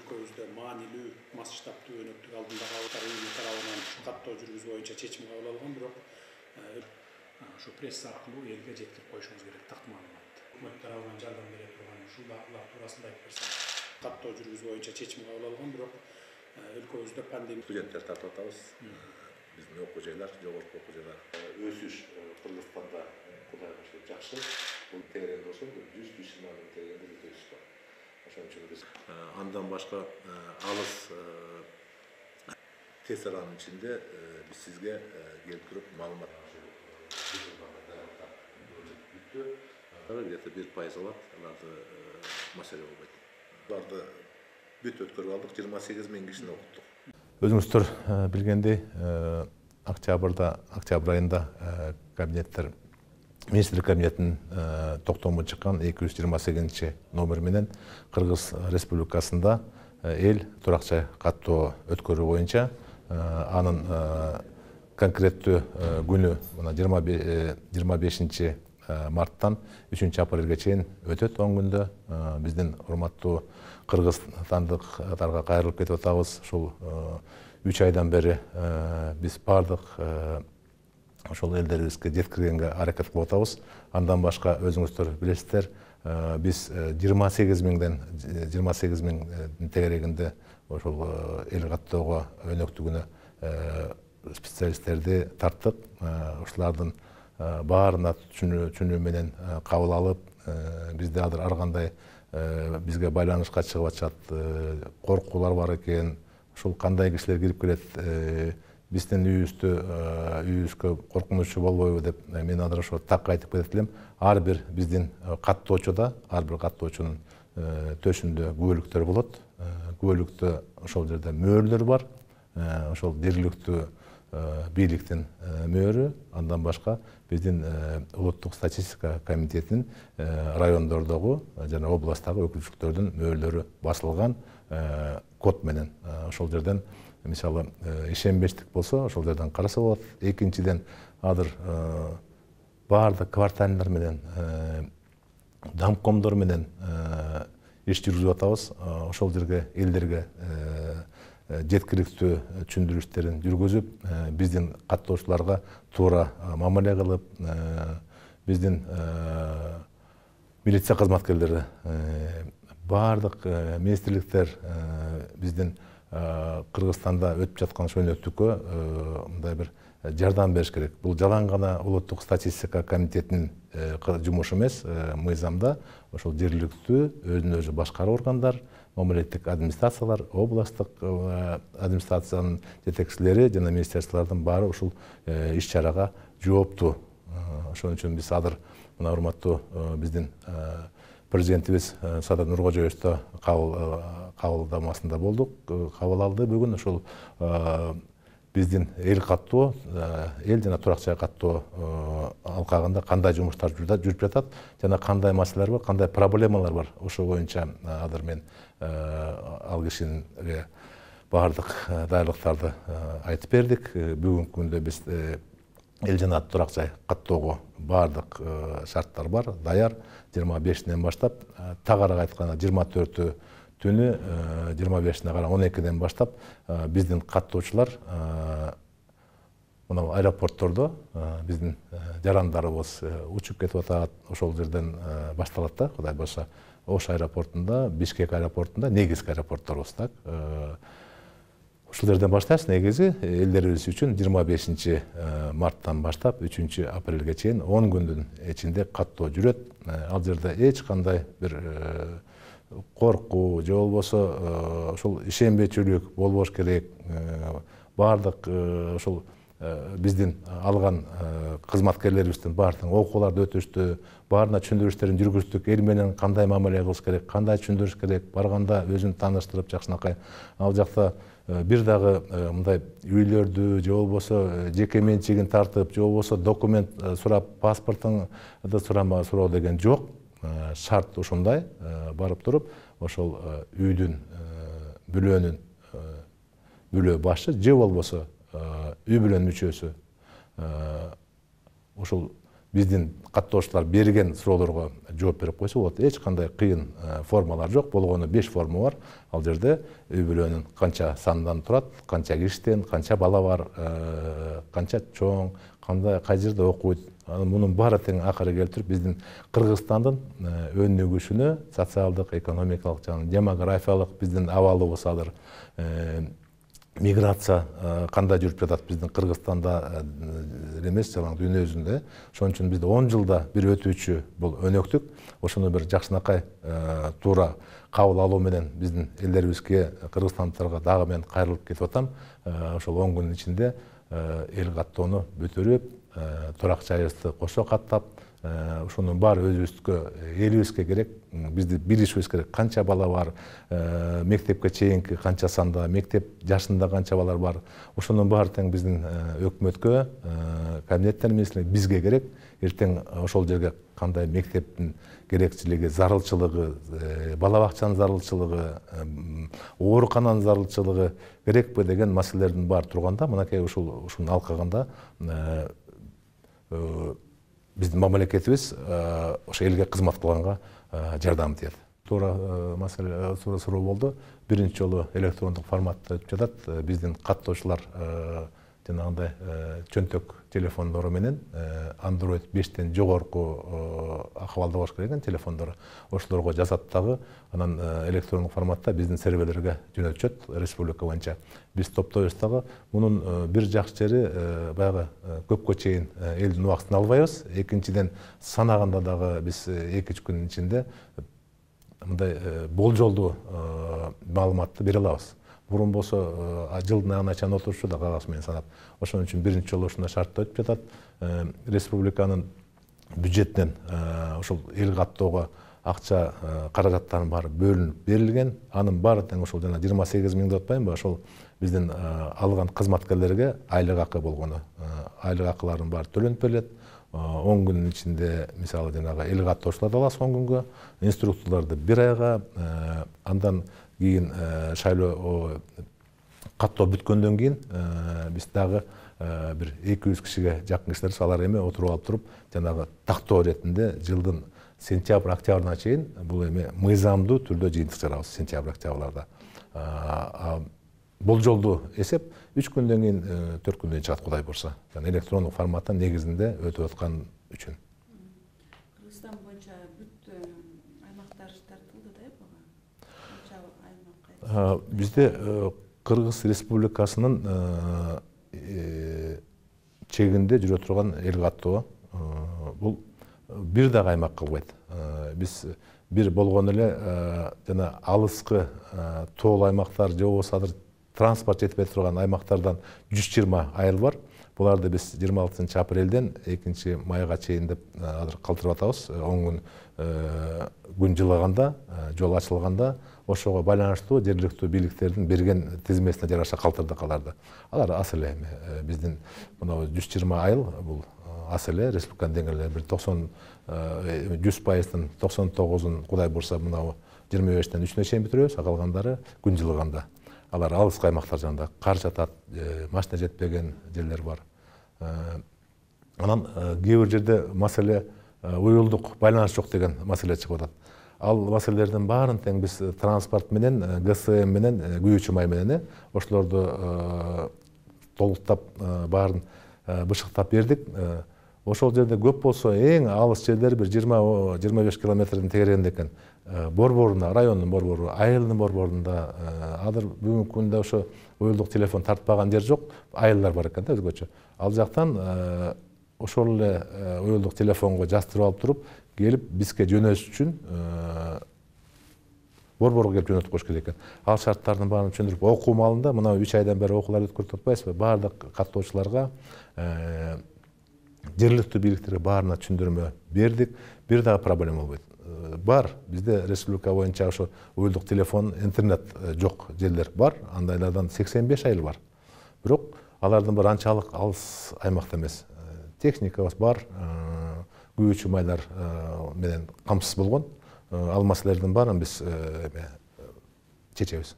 өлкөбүздө маанилүү масштабтуу өнөктүк алдындагы алгы тарабынан каттоо жүргүзүү боюнча чечим кабыл алган, бирок ошо пресса аркылуу элге жеткирип коюшубуз керек так маалыматты. Өкмөт тарабынан жардам бере турган ушулар туурасында айтып берсеңиз. Каттоо жүргүзүү боюнча чечим кабыл алган, бирок өлкөбүздө пандемия студенттер тартып атабыз. Биздин окуу жайлар, жогорку окуу жайлар өсүш Кыргызстанда Кудайга шүгүр жакшы. Бул тегеренде болсо 100-120 миң тегеренде өсүш бар. Ошон үчүн биз андан башка алыс тез аранын ичинде биз сизге келип туруп маалымат где-то 1% алат, аларды маселе болбойт. Аларды бүт өткөрүп алдык, 28 миң кишини окуттук. Өзүңүздөр билгендей, октябрь айында кабинеттер Министрлик кабинетинин токтому чыккан 228 номер менен Кыргыз Республикасында эл турак жай каттоо өткөрүү боюнча анын конкреттүү күнү 25 марттан 3 апрелге чейин өтөт 10 күндө. Биздин урматтуу кыргызстандыктарга кайрылып кетип атабыз. Ушул 3 айдан бери биз бардык ошол элдерибизге жеткиргенге аракет кылып атабыз. Андан башка өзүңүздөр билесиздер, биз 28 миң тегерегинде ошол эл каттоого өнөктүгүнө специалисттерди тарттык. Ушулардын баарына түшүнүү менен кабыл алып, бизде азыр ар кандай бизге байланышка чыгып атышат коркуулар бар экен. Ушул кандай кишилер кирип келет, биздин үйүбүзгө коркунучу болбойбу деп мен азыр ошо так айтып кетет элем. Ар бир биздин каттоочуда, ар бир каттоочунун төшүндө күбөлүктөр болот. Күбөлүктө ошол жерде мөөрлөр бар. Ошол жергиликтүү бийликтин мөөрү, андан башка биздин улуттук статистика комитетинин райондордогу жана областтагы өкүлчүлүктөрдүн мөөрлөрү басылган код менен. Ошол жерден мисалы ишенбештик болсо ошол жерден караса болот. Экинчиден азыр баардык кварталдар менен домкомдор менен иш жүргүзүп атабыз. Ошол жерге элдерге жеткиликтүү түшүндүрүштөрүн жүргүзүп, биздин каттоочуларга туура мамиле кылып, биздин милиция кызматкерлери, баардык министрликтер биздин Кыргызстанда өтүп жаткан өнөктүккө мындай бир жардам бериш керек. Бул жалаң гана улуттук статистика комитетинин жумушу эмес, мыйзамда ошол жергиликтүү өзүн өзү башкаруу органдар, мамлекеттик администрациялар, областтык администрациянын жетекчилери жана министрликтардын баары ушул иш-чарага жооптуу. Ошон үчүн биз азыр мына урматтуу биздин президентибиз Садыр Нуркожоевич да кабылдамасында болдук. Кабыл алды бүгүн ошол биздин эл каттоо, эл жана турак жай каттоо алкагында кандай жумуштар жүрүп жатат жана кандай маселелер бар, кандай проблемалар бар. Ошо боюнча азыр мен ал кишиге баардык даярдыктарды айтып бердик. Бүгүнкү күндө биз эл жана турак жай каттоого баардык шарттар бар, даяр. 25-ден баштап, тагыраак айтканда 24-тү түнү 25-ине карап 12-ден баштап биздин каттоочулар мына аэропорттордо биздин жарандарыбыз учуп кетип атат. Ошол жерден башталат да, Кудай буюрса. Ош аэропортунда, Бишкек аэропортунда, негизги аэропортторубуз так. Ушул жерден баштайбыз. Негизи элдерибиз үчүн 25 марттан баштап 3 апрелге чейин 10 күндүн ичинде каттоо жүрөт. Ал жерде эч кандай бир коркуу же болбосо ошол ишенбечүлүк болбош керек. Баардык ошол биздин алган кызматкерлерибиздин баардыгын окууларды өтүштү, баарына түшүндүрүштөрүн жүргүздүк. Эл менен кандай мамиле кылыш керек, кандай түшүндүрүш керек, барганда өзүн тааныштырып жакшынакай. Ал жакта бир дагы мындай үйлөрдү же болбосо жеке менчигин тартып, же болбосо документ сурап, паспортуңду суроо деген жок. Шарт ушундай, барып туруп, ошол үйдүн бүлөнүн бүлө башы же болбосо үй бүлөнүн мүчөсү ушул биздин каттоочулар берген суроолорго жооп берип койсо болот. Эч кандай кыйын формалар жок. Болгону 5 форма бар. Ал жерде үй бүлөнүн канча сандан турат, канча киштен, канча бала бар, канча чоң, кай жерде окуйт. Мунун баары тең акыры келтирип биздин Кыргызстандын өнүгүшүнө, социалдык, экономикалык жана демографиялык биздин абалыбыз азыр миграция кандай жүрүп жатат биздин Кыргызстанда эмес, жалаң дүйнө жүзүндө. Ошон үчүн бизде 10 жылда бир өтүүчү бул өнөктүк. Ошону бир жакшынакай туура кабыл алуу менен биздин элдерибизге, кыргызстандыктарга дагы мен кайрылып кетип атам. Ошол 10 күнүн ичинде эл каттоону бүтүрүп, турак жайыбызды кошо каттап, ошонун баары өзүбүзгө, элибизге керек, бизди билишибиз керек. Канча бала бар, мектепке чейинки канча санда, мектеп жашында канча балар бар. Ошонун баары тең биздин өкмөткө, кабинеттер министрлигине бизге керек. Эртең ошол жерге кандай мектептин керекчилиги, зарылчылыгы, бала бакчанын зарылчылыгы, оорукананын зарылчылыгы керекпи деген маселелердин баары турганда, мынакей ушуну алкаганда биздин мамлекетибиз ошо элге кызмат кылганга жардам тиет. Туура маселе, туура суроо болду. Биринчи жолу электрондук форматта өтүп жатат. Биздин каттоочулар жанагындай чөнтөк телефондору менен Android 5тен жогорку акыбалда болуш керек телефондору. Ошолорго жазат дагы, анан электрондук форматта биздин серверлерге жөнөтүшөт республика боюнча. Биз топтойбуз дагы. Мунун бир жакшы жери баягы көпкө чейин элдин убактын албайбыз. Экинчиден санаганда дагы биз 2-3 күнүн ичинде мындай болжолдуу маалыматты бере алабыз. Бурун болсо жылдын айына чейин отурушчу да кагаз менен санап. Ошон үчүн биринчи жолу ушундай шартта өтүп жатат. Республиканын бюджетинен ошол эл каттоого акча каражаттарынын баары бөлүнүп берилген. Анын баары тең ошол жана 28 миң деп атпаймынбы? Ошол биздин алган кызматкерлерге айлык акы болгону. Айлык акылардын баары төлөнүп берилет. 10 күнүн ичинде мисалы жанагы эл каттоочуларды аласыз 10 күнгө, инструкторлорду 1 айга, андан кийин шайлоо каттоо бүткөндөн кийин биз дагы бир 200 кишиге жакын кишилер алар эми отуруп алып туруп, жанагы тактоо иретинде жылдын сентябрь-октябрына чейин бул эми мыйзамдуу түрдө жыйынтык чыгарабыз сентябрь-октябрларда. Болжолдуу эсеп 3 күндөн кийин 4 күндөн чыгат Кудай бурса. Жана электрондук форматтын негизинде өтүп аткан үчүн. Кыргызстан боюнча бүт аймактар тартылды да буга? Канча аймак? Бизде Кыргыз Республикасынын чегинде жүрө турган эл каттоо бул бир дагы аймак калбайт. Биз бир болгону эле жана алыскы тоол аймактар же болбосо транспорт жетпей турган аймактардан 120 айыл бар. Буларды биз 26 апрелден 2 майга чейин деп азыр калтырып атабыз. 10 күн жылаганда, жол ачылганда ошого байланыштуу жергиликтүү бийликтердин берген тизмесине жараша калтырдык аларды. Алар аз эле биздин мына 120 айыл бул аз эле республиканын деңгээлинде бир 100%-тын 99-ун Кудай бурса мына 25-тен 3-үнө чейин бүтүрөбүз, калгандары күн жылыганда. Алар алыс аймактар жанында кар жатат, машина жетпеген жерлер бар. Анан кээ бир жерде маселе уюлдук байланыш жок деген маселе чыгып атат. Ал маселелердин баарын тең биз транспорт менен, ГСМ менен, күйүүчү май менен ошолорду толуктап баарын бышыктап бердик. Ошол жерде көп болсо эң алыс жерлер бир 20-25 километрдин тегерегинде экен. Борборунда, райондун борбору, айылдын борборунда азыр бүгүнкү күндө ошо уюлдук телефон тартпаган жер жок, айылдар бар экен да өзгөчө. Ал жактан ошол эле уюлдук телефонго жаздырып алып туруп, келип бизге жөнөтүш үчүн борборго келип жөнөтүп коюш керек экен. Ал шарттардын баарын түшүндүрүп, окуу маалында мына 3 айдан бери окуулар өткөрүп атпайсызбы? Баардык каттоочуларга жергиликтүү бийликтерге баарына түшүндүрмө бердик. Бир дагы проблема болбойт. Бар, бизде республика боюнча ошо уюлдук телефон, интернет жок жерлер бар. Андайлардан 85 айыл бар. Бирок алардын бир анчалык алыс аймакта эмес. Техникабыз бар, күйүүчү майлар менен камсыз болгон. Ал маселелердин баарын биз чечебиз.